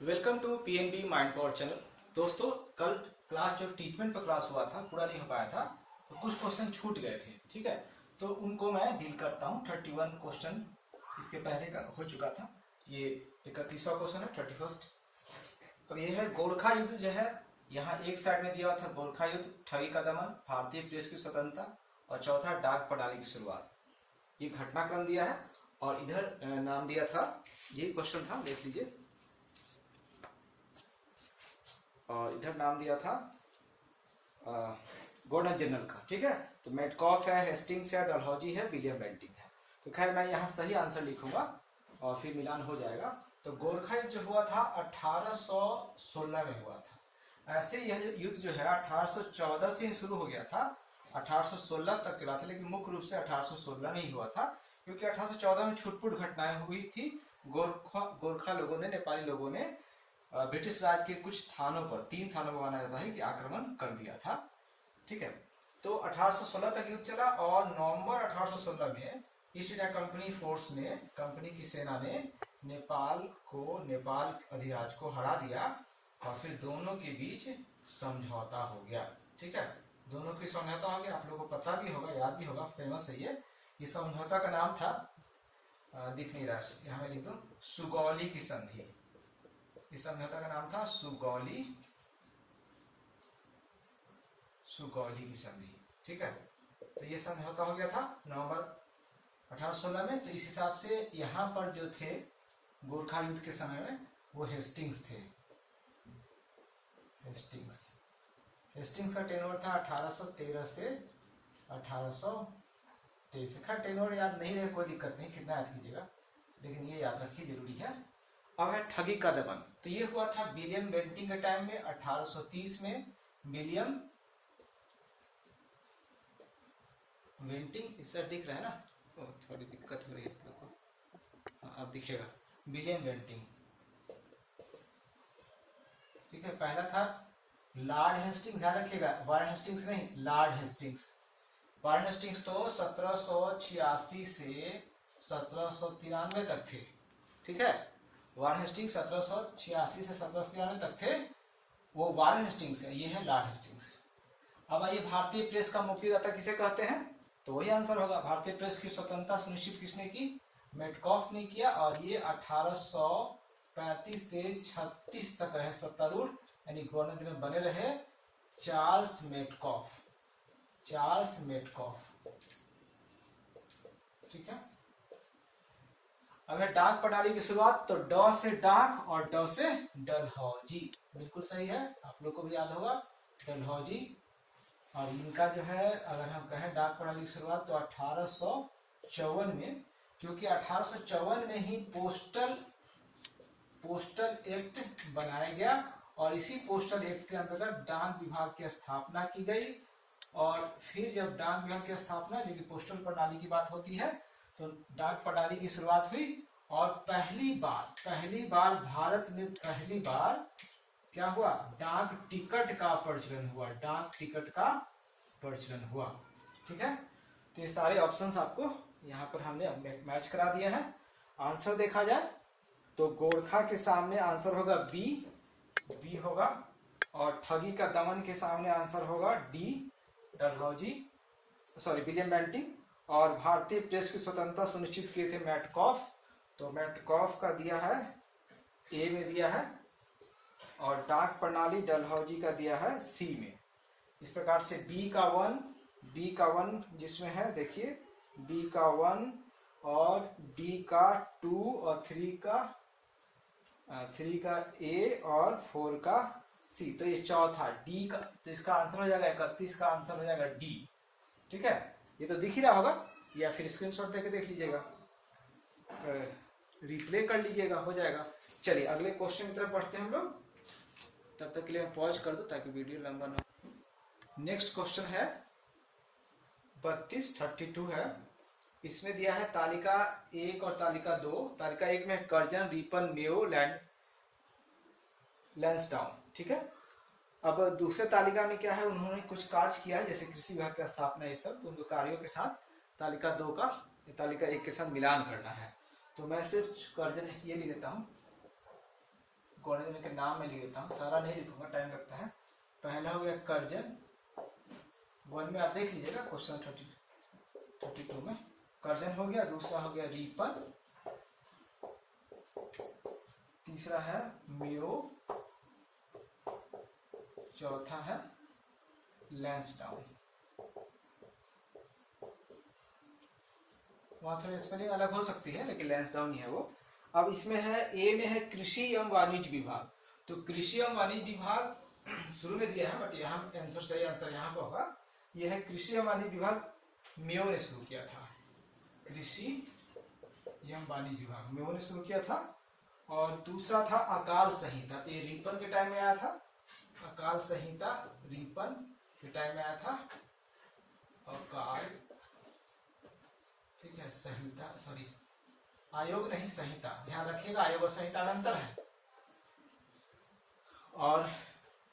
Welcome to PNB mind power channel. दोस्तों, कल class जो टीचमेंट पर क्लास हुआ था पूरा नहीं हो पाया था, तो कुछ क्वेश्चन छूट गए थे। ठीक है, तो उनको मैं डील करता हूँ। 31 क्वेश्चन इसके पहले का हो चुका था, ये 31वां क्वेश्चन है, 31st। अब ये है गोरखा युद्ध जो है, यहाँ एक साइड में दिया हुआ था गोरखा युद्ध, ठगी का दमन, भारतीय प्रेस की स्वतंत्रता, और चौथा डाक प्रणाली की शुरुआत। ये घटनाक्रम दिया है और इधर नाम दिया था, ये क्वेश्चन था, देख लीजिए। और इधर नाम दिया था गवर्नर जनरल का। ठीक है, तो मेटकॉफ है, हेस्टिंग्स है, डलहौजी है, विलियम बेंटिंग है। तो खैर मैं यहाँ सही आंसर लिखूंगा और फिर मिलान हो जाएगा। तो गोरखा युद्ध जो हुआ था 1816 में हुआ था। ऐसे यह युद्ध जो है 1814 से शुरू हो गया था, 1816 तक चला था, लेकिन मुख्य रूप से 1816 में ही हुआ था, क्योंकि 1814 में छुटपुट घटनाएं हुई थी। गोरखा लोगों ने, नेपाली लोगों ने ब्रिटिश राज के कुछ थानों पर, 3 थानों को माना जाता है कि आक्रमण कर दिया था। ठीक है, तो 1816 तक युद्ध चला और नवंबर 1816 में ईस्ट इंडिया कंपनी फोर्स ने, कंपनी की सेना ने नेपाल अधिराज को हरा दिया और फिर दोनों के बीच समझौता हो गया। ठीक है, दोनों की समझौता हो गया, आप लोगों को पता भी होगा, याद भी होगा, फेमस है ये। इस समझौता का नाम था, दिख नहीं रहा, यहाँ मैं लिख दूं, सुगौली की संधि। इस समझौता का नाम था सुगौली की संधि। ठीक है, तो ये समझौता हो गया था नवंबर 1816 में। तो इस हिसाब से यहाँ पर जो थे गोरखा युद्ध के समय में, वो हेस्टिंग्स थे। हेस्टिंग्स का टेनओवर था 1813 से 1823। खैर टेनओवर याद नहीं रहे कोई दिक्कत नहीं, कितना याद कीजिएगा, लेकिन ये याद रखिए, जरूरी है। अब है ठगी का दमन। तो ये हुआ था विलियम बेंटिंग के टाइम में 1830 में। विलियम बेंटिंग, इस सर दिख रहा है ना, थोड़ी दिक्कत हो रही है आप लोग को, अब दिखेगा, विलियम बेंटिंग। ठीक है, पहला था लॉर्ड हेस्टिंग्स, ध्यान रखिएगा, वारेन हेस्टिंग्स नहीं, लॉर्ड हेस्टिंग्स। वारेन हेस्टिंग्स तो 1786 से 1793 तक थे। ठीक है, वारेन हेस्टिंग्स 1786 से 1793 तक थे, वो वारेन हेस्टिंग्स है, ये है लॉर्ड हेस्टिंग्स। अब आइए, भारतीय प्रेस का मुक्तिदाता किसे कहते हैं, तो वही आंसर होगा। भारतीय प्रेस की स्वतंत्रता सुनिश्चित किसने की, मेटकॉफ ने किया, और ये 1835 से 36 तक रहे सत्तारूढ़, यानी गवर्नर जनरल बने रहे चार्ल्स मेटकॉफ। ठीक है, अब है डाक प्रणाली की शुरुआत। तो ड से डाक और ड से डलहौजी, बिल्कुल सही है, आप लोग को भी याद होगा, डलहौजी। और इनका जो है, अगर हम कहें डाक प्रणाली की शुरुआत, तो 1854 में, क्योंकि 1854 में ही पोस्टल एक्ट बनाया गया, और इसी पोस्टल एक्ट के अंतर्गत डाक विभाग की स्थापना की गई। और फिर जब डाक विभाग की स्थापना, लेकिन पोस्टल प्रणाली की बात होती है, तो डाक प्रणाली की शुरुआत हुई। और पहली बार भारत में पहली बार क्या हुआ, डाक टिकट का प्रचलन हुआ। ठीक है, तो ये सारे ऑप्शंस आपको यहाँ पर हमने मैच करा दिया है। आंसर देखा जाए तो गोरखा के सामने आंसर होगा बी होगा, और ठगी का दमन के सामने आंसर होगा D, Dalhousie, sorry, William Bentinck. और भारतीय प्रेस की स्वतंत्रता सुनिश्चित किए थे मेटकॉफ, तो मेटकॉफ का दिया है, ए में दिया है, और डाक प्रणाली डलहौजी का दिया है सी में। इस प्रकार से बी का वन जिसमें है, देखिए, बी का 1 और डी का 2 और 3 का ए और 4 का सी। तो ये चौथा डी का, तो इसका आंसर हो जाएगा 31 का आंसर हो जाएगा डी। ठीक है, ये तो दिख ही रहा होगा, या फिर स्क्रीनशॉट देके देख लीजिएगा, रिप्ले कर लीजिएगा, हो जाएगा। चलिए अगले क्वेश्चन की तरफ बढ़ते हैं हम लोग, तब तक के लिए मैं पॉज कर दूं ताकि वीडियो लंबा ना हो। नेक्स्ट क्वेश्चन है 32 है। इसमें दिया है तालिका 1 और तालिका 2। तालिका 1 में कर्जन, रिपन, मेयो, लैंसडाउन। ठीक है, अब दूसरे तालिका में क्या है, उन्होंने कुछ कार्य किया है, जैसे कृषि विभाग की स्थापना, ये सब, तो उनके कार्यों के साथ तालिका 2 का तालिका 1 के साथ मिलान करना है। तो मैं सिर्फ कर्जन ये लिख देता हूँ, कोऑर्डिनेट में के नाम में लिख देता हूँ, सारा नहीं लिखूंगा, टाइम लगता है। पहला हो गया कर्जन, 1 में आप देख लीजिएगा क्वेश्चन 32 में कर्जन हो गया। दूसरा हो गया रीपन, तीसरा है म्यो, चौथा है लैंसडाउन। वहां थोड़ी स्पेलिंग अलग हो सकती है लेकिन लैंसडाउन ही है वो। अब इसमें है ए में है कृषि एवं वाणिज्य विभाग। तो कृषि एवं वाणिज्य विभाग शुरू में दिया है, बट यहाँ आंसर सही आंसर यहाँ पर होगा। यह है कृषि एवं वाणिज्य विभाग, म्यो ने शुरू किया था। कृषि एवं वाणिज्य विभाग म्यो ने शुरू किया था। और दूसरा था अकाल संहिता, तो ये रीपन के टाइम में आया था। अकाल संहिता रीपन के टाइम में आया था। अकाल, ठीक है, संहिता, सॉरी आयोग नहीं संहिता, ध्यान रखिएगा आयोग और संहिता में अंतर है। और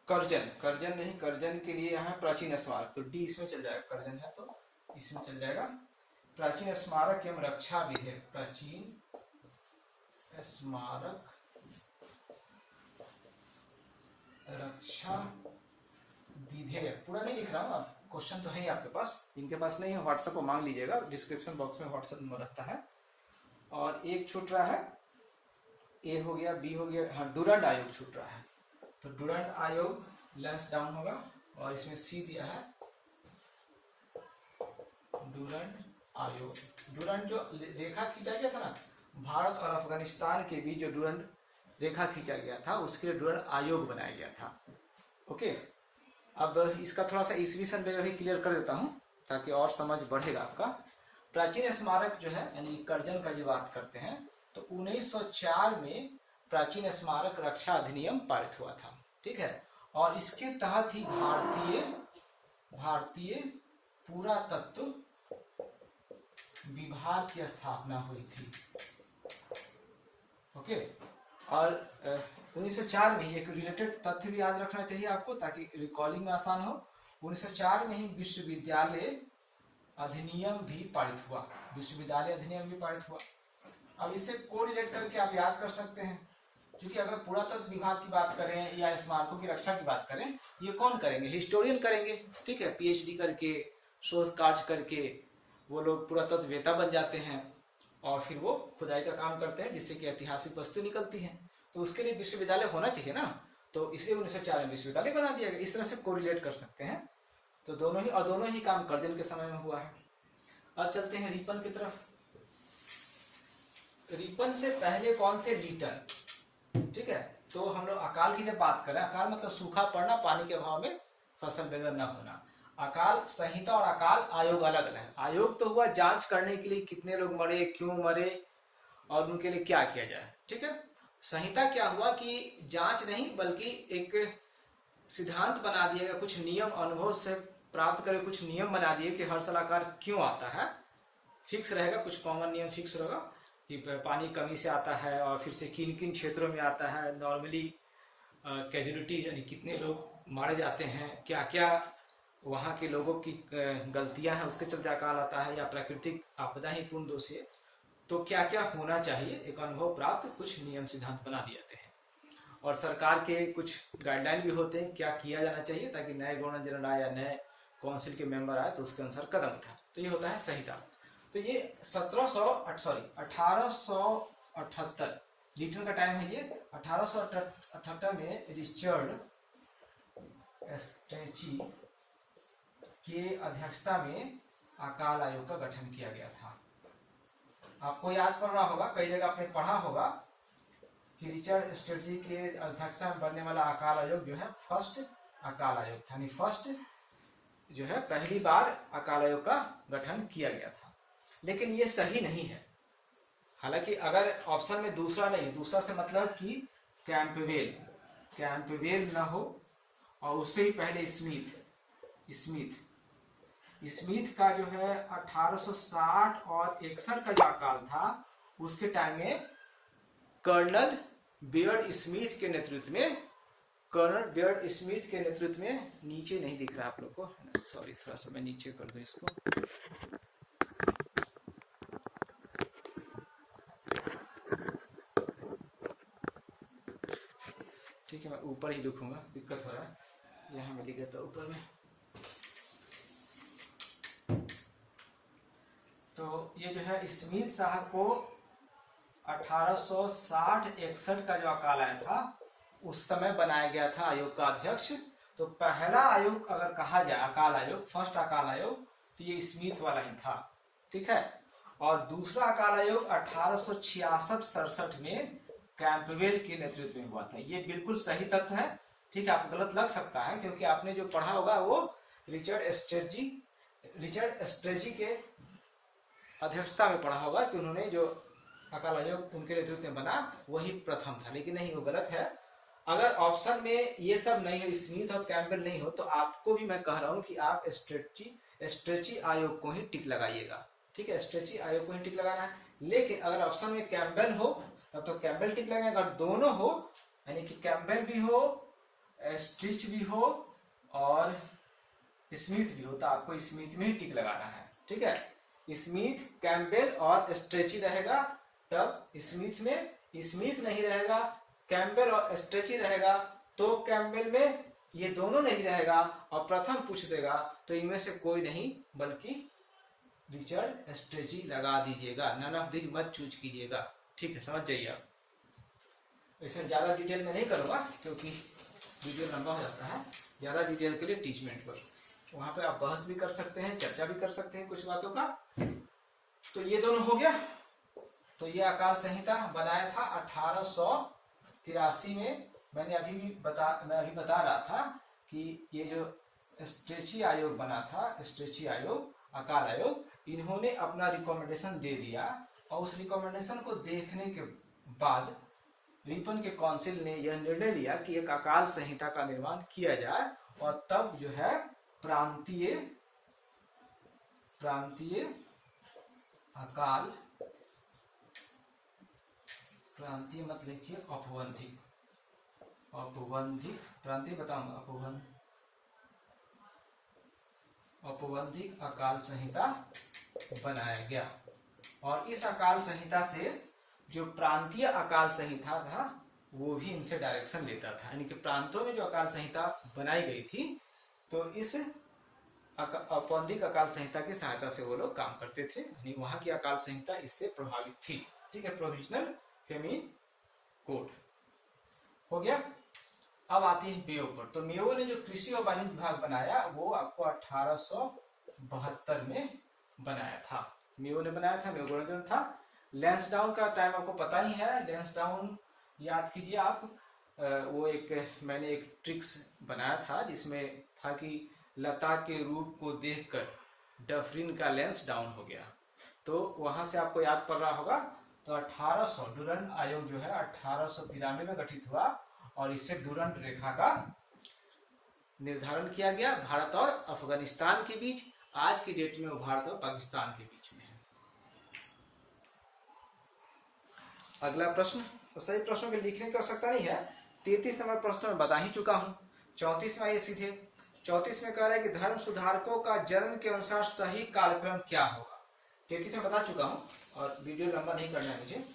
कर्जन, कर्जन नहीं, कर्जन के लिए यहाँ प्राचीन स्मारक, तो डी इसमें चल जाएगा, कर्जन है तो इसमें चल जाएगा। प्राचीन स्मारक एवं रक्षा विधेयक, प्राचीन स्मारक रक्षा विधेयक, पूरा नहीं लिख रहा हूँ, आप क्वेश्चन तो है ही आपके पास, इनके पास नहीं है व्हाट्सएप पर मांग लीजिएगा, डिस्क्रिप्शन बॉक्स में व्हाट्सएप नंबर रहता है। और एक छूट रहा है, ए हो गया, बी हो गया, हाँ डुरंड आयोग छूट रहा है, तो डुरंड आयोग लैंसडाउन होगा। और इसमें सी दिया है डुरंड आयोग। डुरंड जो रेखा खींचा गया था ना भारत और अफगानिस्तान के बीच, जो डुरंड रेखा खींचा गया था उसके लिए डुरंड आयोग बनाया गया था। ओके, अब इसका थोड़ा सा ईस्वी सन वगैरह भी क्लियर कर देता हूँ ताकि और समझ बढ़ेगा आपका। प्राचीन स्मारक जो है यानी कर्जन का जो बात करते हैं, तो 1904 में प्राचीन स्मारक रक्षा अधिनियम पारित हुआ था, ठीक है। और इसके तहत ही भारतीय पुरातत्व विभाग की स्थापना हुई थी। ओके, और 1904 में एक रिलेटेड तथ्य भी याद रखना चाहिए आपको ताकि रिकॉलिंग में आसान हो। 1904 में ही विश्वविद्यालय अधिनियम भी पारित हुआ, विश्वविद्यालय अधिनियम भी पारित हुआ। अब इससे कोरिलेट करके आप याद कर सकते हैं, क्योंकि अगर पुरातत्व विभाग की बात करें या स्मारकों की रक्षा की बात करें, ये कौन करेंगे? हिस्टोरियन करेंगे, ठीक है, पीएचडी करके, शोध कार्य करके वो लोग पुरातत्ववेत्ता बन जाते हैं और फिर वो खुदाई का काम करते हैं जिससे कि ऐतिहासिक वस्तु निकलती हैं। तो उसके लिए विश्वविद्यालय होना चाहिए ना, तो इसलिए 1904 में विश्वविद्यालय बना दिया गया। इस तरह से कोरिलेट कर सकते हैं। तो दोनों ही काम कर्जन के समय में हुआ है। अब चलते हैं रीपन की तरफ। रीपन से पहले कौन थे? रीटन, ठीक है। तो हम लोग अकाल की जब बात करें, अकाल मतलब सूखा पड़ना, पानी के अभाव में फसल वगैरह न होना। अकाल संहिता और अकाल आयोग अलग अलग है। आयोग तो हुआ जांच करने के लिए कितने लोग मरे, क्यों मरे और उनके लिए क्या किया जाए, ठीक है। संहिता क्या हुआ कि जांच नहीं बल्कि एक सिद्धांत बना दिया गया, कुछ नियम अनुभव से प्राप्त करे, कुछ नियम बना दिए कि हर साल अकाल क्यों आता है, फिक्स रहेगा, कुछ कॉमन नियम फिक्स रहेगा कि पानी कमी से आता है और फिर से किन किन क्षेत्रों में आता है, नॉर्मली कैजुअलिटी यानी कितने लोग मारे जाते हैं, क्या क्या वहाँ के लोगों की गलतियां हैं उसके चलते अकाल आता है, या प्राकृतिक आपदा ही पूर्ण दोष है, तो क्या क्या होना चाहिए, एक अनुभव प्राप्त कुछ नियम सिद्धांत बना दिए जाते हैं। और सरकार के कुछ गाइडलाइन भी होते हैं क्या किया जाना चाहिए ताकि नए गवर्नर जनरल आए या नए काउंसिल के मेंबर आए तो उसके अनुसार कदम उठाए। तो ये होता है संहिता। तो ये 1878 लीटन का टाइम है। ये 1878 में रिचर्ड स्ट्रेची के अध्यक्षता में अकाल आयोग का गठन किया गया था। आपको याद पड़ रहा होगा, कई जगह आपने पढ़ा होगा कि रिचर्ड स्ट्रेटजी के अध्यक्षता में बनने वाला अकाल आयोग जो है फर्स्ट अकाल आयोग था, यानी फर्स्ट जो है पहली बार अकाल आयोग का गठन किया गया था। लेकिन ये सही नहीं है। हालांकि अगर ऑप्शन में दूसरा नहीं, दूसरा से मतलब कि कैंपबेल ना हो और उससे ही पहले स्मिथ का जो है 1860 और 61 का जो अकाल था उसके टाइम में कर्नल बियर्ड स्मिथ के नेतृत्व में, नीचे नहीं दिख रहा आप लोग को, सॉरी थोड़ा सा मैं नीचे कर दूं इसको, ठीक है, मैं ऊपर ही लिखूंगा, दिक्कत हो रहा है, यहाँ में लिख देता ऊपर में। तो ये जो है स्मिथ साहब को 1860-61 का जो अकाल आया था उस समय बनाया गया था आयोग का अध्यक्ष। तो पहला आयोग अगर कहा जाए अकाल आयोग, फर्स्ट अकाल आयोग, तो ये स्मिथ वाला ही था, ठीक है। और दूसरा अकाल आयोग 1866-67 में कैंपबेल के नेतृत्व में हुआ था। ये बिल्कुल सही तथ्य है, ठीक है। आपको गलत लग सकता है क्योंकि आपने जो पढ़ा होगा वो रिचर्ड स्ट्रेजी के अध्यक्षता में पढ़ा होगा कि उन्होंने जो अकाल आयोग उनके नेतृत्व में बना वही प्रथम था, लेकिन नहीं, वो गलत है। अगर ऑप्शन में ये सब नहीं हो, स्मिथ और कैंपबेल नहीं हो, तो आपको भी मैं कह रहा हूं कि आप स्ट्रेची आयोग को ही टिक लगाइएगा, ठीक है। स्ट्रेची आयोग को ही टिक लगाना है। लेकिन अगर ऑप्शन में कैंपबेल हो तब तो कैंपबेल टिक लगाएगा, अगर दोनों हो यानी कि कैंपबेल भी हो, स्ट्रिच भी हो और स्मिथ भी हो, तो आपको स्मिथ में ही टिक लगाना है, ठीक है। स्मिथ, कैंपबेल और स्ट्रेची रहेगा तब स्मिथ में, स्मिथ नहीं रहेगा, कैंपबेल और स्ट्रेची रहेगा तो कैंपबेल में ये दोनों नहीं रहेगा और प्रथम पूछ देगा तो इनमें से कोई नहीं बल्कि रिचर्ड स्ट्रेची लगा दीजिएगा, नन ऑफ दिस मत चूज कीजिएगा, ठीक है, समझ जाइए आप। इसमें ज्यादा डिटेल में नहीं करूंगा क्योंकि वीडियो लंबा हो जाता है। ज्यादा डिटेल के लिए टीचमेंट पर, वहां पे आप बहस भी कर सकते हैं, चर्चा भी कर सकते हैं कुछ बातों का। तो ये दोनों हो गया। तो ये अकाल संहिता बनाया था 1883 में। मैं अभी बता रहा था कि ये जो स्ट्रेची आयोग बना था, स्ट्रेची आयोग, अकाल आयोग, इन्होंने अपना रिकमेंडेशन दे दिया और उस रिकमेंडेशन को देखने के बाद रिपन के काउंसिल ने यह निर्णय लिया कि एक अकाल संहिता का निर्माण किया जाए और तब जो है प्रांतीय अकाल, प्रांतीय मत लिखिए, औपबंधिक प्रांतीय बताऊंगा, औपबंधिक अकाल संहिता बनाया गया। और इस अकाल संहिता से जो प्रांतीय अकाल संहिता था वो भी इनसे डायरेक्शन लेता था, यानी कि प्रांतों में जो अकाल संहिता बनाई गई थी तो इस औपबंधिक अकाल संहिता की सहायता से वो लोग काम करते थे, यानी वहां की अकाल संहिता इससे प्रभावित थी, ठीक है। प्रोविजनल फेमिन कोड हो गया। अब आती है मेयो पर। तो मेयो ने जो कृषि और वाणिज्य विभाग बनाया वो आपको 1872 में बनाया था, मेयो ने बनाया था, मेयो गवर्नर था। लैंसडाउन का टाइम आपको पता ही है, लैंसडाउन याद कीजिए आप। वो मैंने एक ट्रिक्स बनाया था जिसमें था कि लता के रूप को देखकर डफरिन का लेंस डाउन हो गया, तो वहां से आपको याद पड़ रहा होगा। तो 1800 डुरंड आयोग जो है 1893 में गठित हुआ और इससे डुरंड रेखा का निर्धारण किया गया भारत और अफगानिस्तान के बीच। आज की डेट में वो भारत और पाकिस्तान के बीच में है। अगला प्रश्न, तो सही प्रश्नों के लिखने की आवश्यकता नहीं है। 33 नंबर प्रश्न में बता ही चुका हूं। 34 में ये सीधे 34 में कह रहा है कि धर्म सुधारकों का जन्म के अनुसार सही कालक्रम क्या होगा। 33 में बता चुका हूं और वीडियो लंबा नहीं करना है मुझे।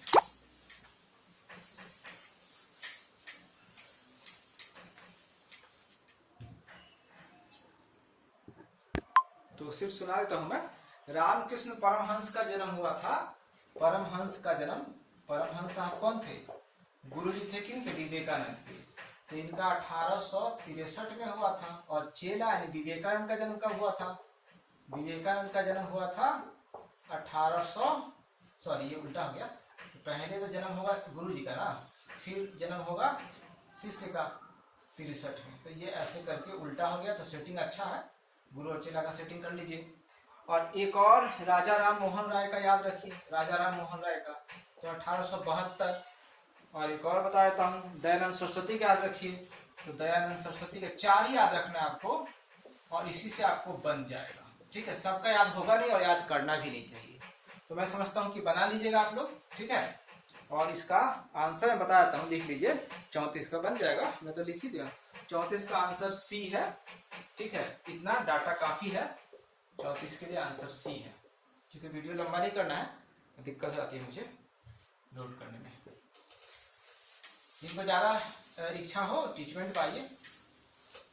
तो सिर्फ सुना देता हूं मैं। रामकृष्ण परमहंस का जन्म हुआ था। परमहंस का जन्म, परमहंस साहब कौन थे? गुरु जी थे किनके? विवेकानंद के। तो इनका 1863 में हुआ था। और चेला यानी विवेकानंद का जन्म कब हुआ था? विवेकानंद का जन्म हुआ था 1800, ये उल्टा हो गया। पहले तो जन्म होगा गुरु जी का ना, फिर जन्म होगा शिष्य का 63 में। तो ये ऐसे करके उल्टा हो गया। तो सेटिंग अच्छा है, गुरु और चेला का सेटिंग कर लीजिए। और एक और राजा राम मोहन राय का याद रखिए, राजा राम मोहन राय का तो 1872। और एक और बता देता हूँ, दयानंद सरस्वती का याद रखिए। तो दयानंद सरस्वती के 4 ही याद रखना है आपको और इसी से आपको बन जाएगा, ठीक है। सबका याद होगा नहीं और याद करना भी नहीं चाहिए। तो मैं समझता हूँ कि बना लीजिएगा आप लोग, ठीक है। और इसका आंसर मैं बता देता हूँ, लिख लीजिए। 34 का बन जाएगा, मैं तो लिख ही दिया। 34 का आंसर सी है, ठीक है। इतना डाटा काफी है, 34 के लिए आंसर सी है, ठीक है। वीडियो लंबा नहीं करना है, दिक्कत आती है मुझे लोड करने में। जिनको ज्यादा इच्छा हो टीचमेंट पाइए।